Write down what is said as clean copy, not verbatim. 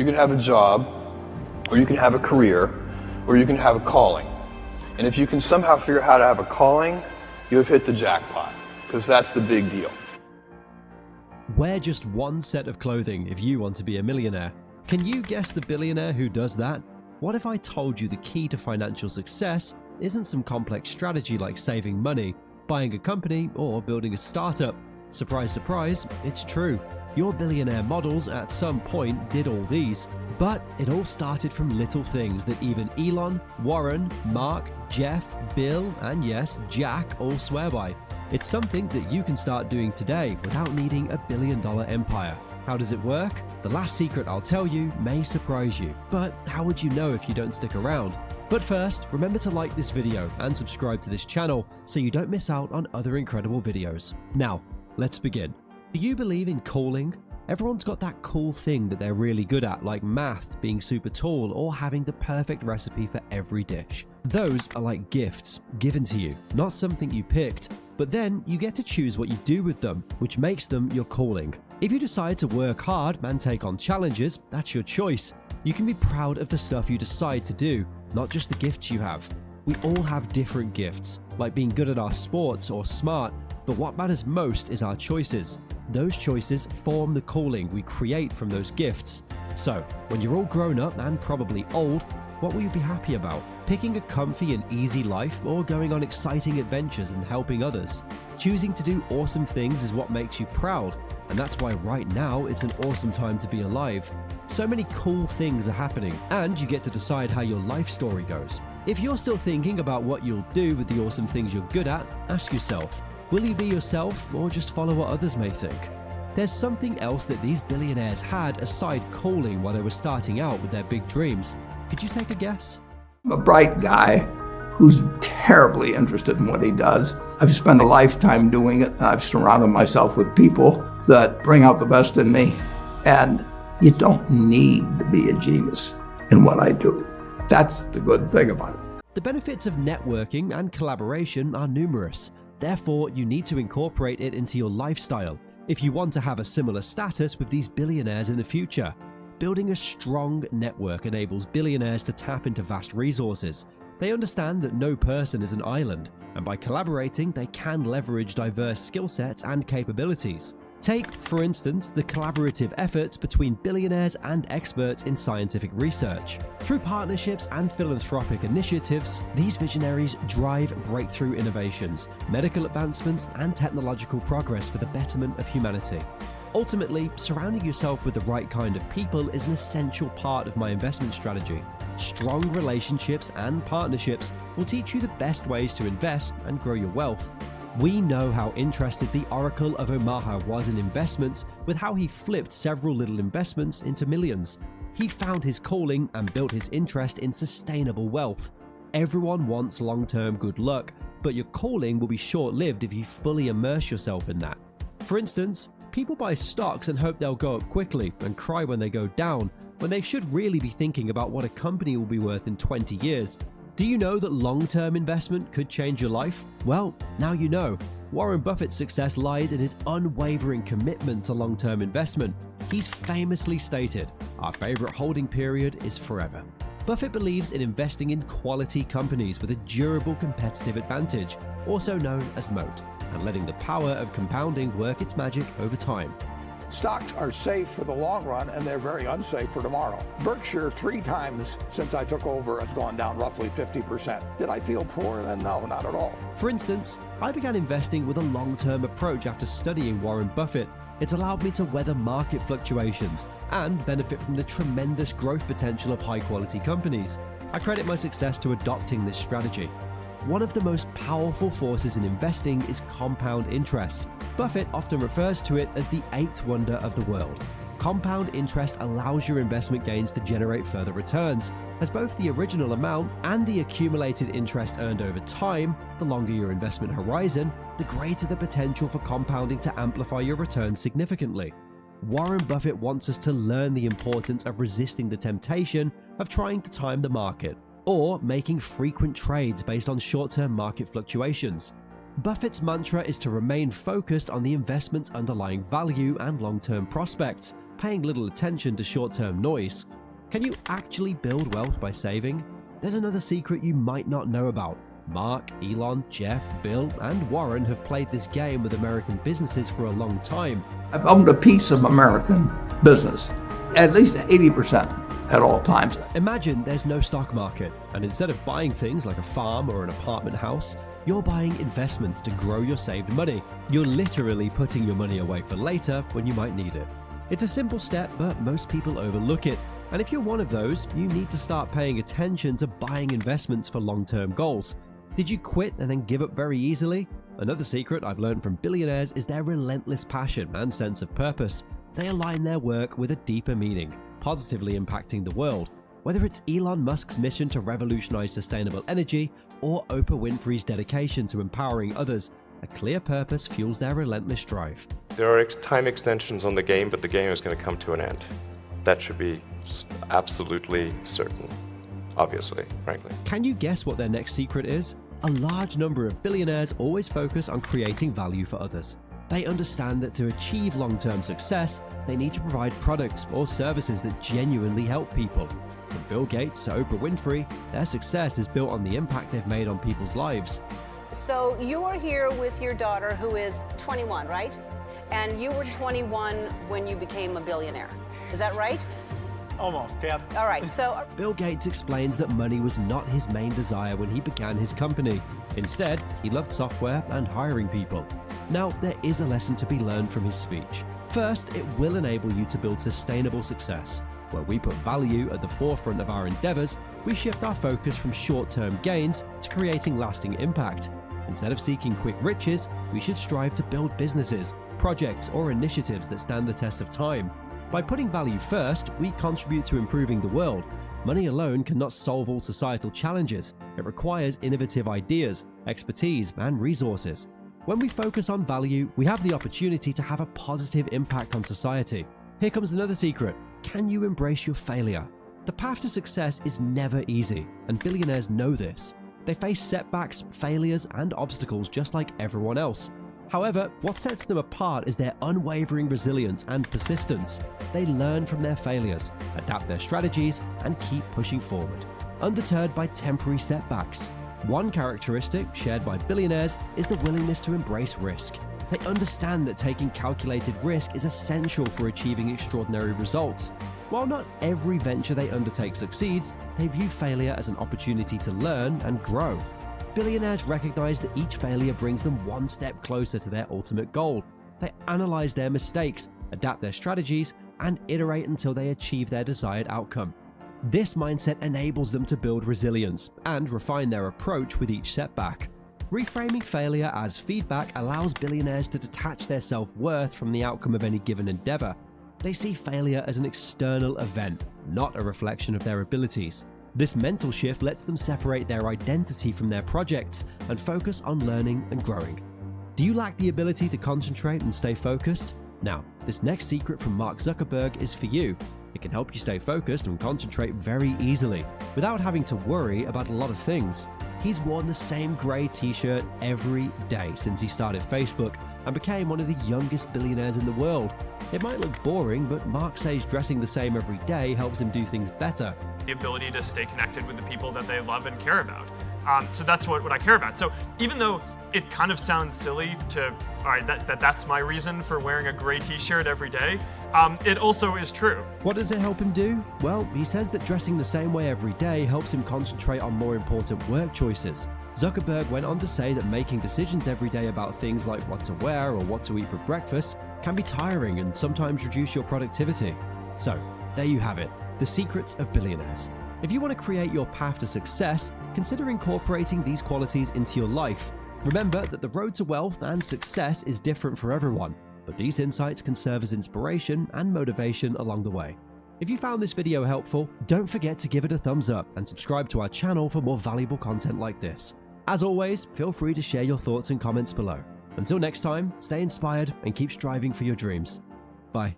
You can have a job, or you can have a career, or you can have a calling. And if you can somehow figure out how to have a calling, you have hit the jackpot, because that's the big deal. Wear just one set of clothing if you want to be a millionaire. Can you guess the billionaire who does that? What if I told you the key to financial success isn't some complex strategy like saving money, buying a company, or building a startup? Surprise, surprise, it's true. Your billionaire models at some point did all these, but it all started from little things that even Elon, Warren, Mark, Jeff, Bill, and yes, Jack all swear by. It's something that you can start doing today without needing a billion-dollar empire. How does it work? The last secret I'll tell you may surprise you, but how would you know if you don't stick around? But first, remember to like this video and subscribe to this channel so you don't miss out on other incredible videos. Now, let's begin. Do you believe in calling? Everyone's got that cool thing that they're really good at, like math, being super tall, or having the perfect recipe for every dish. Those are like gifts given to you, not something you picked. But then you get to choose what you do with them, which makes them your calling. If you decide to work hard and take on challenges, that's your choice. You can be proud of the stuff you decide to do, not just the gifts you have. We all have different gifts, like being good at our sports or smart, but what matters most is our choices. Those choices form the calling we create from those gifts. So, when you're all grown up and probably old, what will you be happy about? Picking a comfy and easy life, or going on exciting adventures and helping others? Choosing to do awesome things is what makes you proud, and that's why right now it's an awesome time to be alive. So many cool things are happening, and you get to decide how your life story goes. If you're still thinking about what you'll do with the awesome things you're good at, ask yourself, will you be yourself or just follow what others may think? There's something else that these billionaires had aside calling while they were starting out with their big dreams. Could you take a guess? I'm a bright guy who's terribly interested in what he does. I've spent a lifetime doing it, and I've surrounded myself with people that bring out the best in me. And you don't need to be a genius in what I do. That's the good thing about it. The benefits of networking and collaboration are numerous. Therefore, you need to incorporate it into your lifestyle if you want to have a similar status with these billionaires in the future. Building a strong network enables billionaires to tap into vast resources. They understand that no person is an island, and by collaborating, they can leverage diverse skill sets and capabilities. Take, for instance, the collaborative efforts between billionaires and experts in scientific research. Through partnerships and philanthropic initiatives, these visionaries drive breakthrough innovations, medical advancements, and technological progress for the betterment of humanity. Ultimately, surrounding yourself with the right kind of people is an essential part of my investment strategy. Strong relationships and partnerships will teach you the best ways to invest and grow your wealth. We know how interested the Oracle of Omaha was in investments, with how he flipped several little investments into millions. He found his calling and built his interest in sustainable wealth. Everyone wants long-term good luck, but your calling will be short-lived if you fully immerse yourself in that. For instance, people buy stocks and hope they'll go up quickly and cry when they go down, when they should really be thinking about what a company will be worth in 20 years. Do you know that long-term investment could change your life? Well, now you know. Warren Buffett's success lies in his unwavering commitment to long-term investment. He's famously stated, "Our favorite holding period is forever." Buffett believes in investing in quality companies with a durable competitive advantage, also known as moat, and letting the power of compounding work its magic over time. Stocks are safe for the long run, and they're very unsafe for tomorrow. Berkshire, 3 times since I took over, has gone down roughly 50%. Did I feel poor then? No, not at all. For instance, I began investing with a long-term approach after studying Warren Buffett. It's allowed me to weather market fluctuations and benefit from the tremendous growth potential of high-quality companies. I credit my success to adopting this strategy. One of the most powerful forces in investing is compound interest. Buffett often refers to it as the 8th wonder of the world. Compound interest allows your investment gains to generate further returns, as both the original amount and the accumulated interest earned over time, the longer your investment horizon, the greater the potential for compounding to amplify your returns significantly. Warren Buffett wants us to learn the importance of resisting the temptation of trying to time the market, or making frequent trades based on short-term market fluctuations. Buffett's mantra is to remain focused on the investment's underlying value and long-term prospects, paying little attention to short-term noise. Can you actually build wealth by saving? There's another secret you might not know about. Mark, Elon, Jeff, Bill, and Warren have played this game with American businesses for a long time. I've owned a piece of American business, at least 80% at all times. Imagine there's no stock market, and instead of buying things like a farm or an apartment house, you're buying investments to grow your saved money. You're literally putting your money away for later when you might need it. It's a simple step, but most people overlook it. And if you're one of those, you need to start paying attention to buying investments for long-term goals. Did you quit and then give up very easily? Another secret I've learned from billionaires is their relentless passion and sense of purpose. They align their work with a deeper meaning, positively impacting the world. Whether it's Elon Musk's mission to revolutionize sustainable energy or Oprah Winfrey's dedication to empowering others, a clear purpose fuels their relentless drive. There are time extensions on the game, but the game is going to come to an end. That should be absolutely certain, obviously, frankly. Can you guess what their next secret is? A large number of billionaires always focus on creating value for others. They understand that to achieve long-term success, they need to provide products or services that genuinely help people. From Bill Gates to Oprah Winfrey, their success is built on the impact they've made on people's lives. So you are here with your daughter who is 21, right? And you were 21 when you became a billionaire. Is that right? Almost, yeah. All right, so Bill Gates explains that money was not his main desire when he began his company. Instead, he loved software and hiring people. Now, there is a lesson to be learned from his speech. First, it will enable you to build sustainable success. Where we put value at the forefront of our endeavors, we shift our focus from short-term gains to creating lasting impact. Instead of seeking quick riches, we should strive to build businesses, projects, or initiatives that stand the test of time. By putting value first, we contribute to improving the world. Money alone cannot solve all societal challenges. It requires innovative ideas, expertise, and resources. When we focus on value, we have the opportunity to have a positive impact on society. Here comes another secret. Can you embrace your failure? The path to success is never easy, and billionaires know this. They face setbacks, failures, and obstacles just like everyone else. However, what sets them apart is their unwavering resilience and persistence. They learn from their failures, adapt their strategies, and keep pushing forward, undeterred by temporary setbacks. One characteristic shared by billionaires is the willingness to embrace risk. They understand that taking calculated risk is essential for achieving extraordinary results. While not every venture they undertake succeeds, they view failure as an opportunity to learn and grow. Billionaires recognize that each failure brings them one step closer to their ultimate goal. They analyze their mistakes, adapt their strategies, and iterate until they achieve their desired outcome. This mindset enables them to build resilience and refine their approach with each setback. Reframing failure as feedback allows billionaires to detach their self-worth from the outcome of any given endeavor. They see failure as an external event, not a reflection of their abilities. This mental shift lets them separate their identity from their projects and focus on learning and growing. Do you lack the ability to concentrate and stay focused? Now, this next secret from Mark Zuckerberg is for you. It can help you stay focused and concentrate very easily, without having to worry about a lot of things. He's worn the same grey t-shirt every day since he started Facebook and became one of the youngest billionaires in the world. It might look boring, but Mark says dressing the same every day helps him do things better. The ability to stay connected with the people that they love and care about. So that's what I care about. So even though it kind of sounds silly to, all right, that's my reason for wearing a gray t-shirt every day, it also is true. What does it help him do? Well, he says that dressing the same way every day helps him concentrate on more important work choices. Zuckerberg went on to say that making decisions every day about things like what to wear or what to eat for breakfast can be tiring and sometimes reduce your productivity. So, there you have it, the secrets of billionaires. If you want to create your path to success, consider incorporating these qualities into your life. Remember that the road to wealth and success is different for everyone, but these insights can serve as inspiration and motivation along the way. If you found this video helpful, don't forget to give it a thumbs up and subscribe to our channel for more valuable content like this. As always, feel free to share your thoughts and comments below. Until next time, stay inspired and keep striving for your dreams. Bye.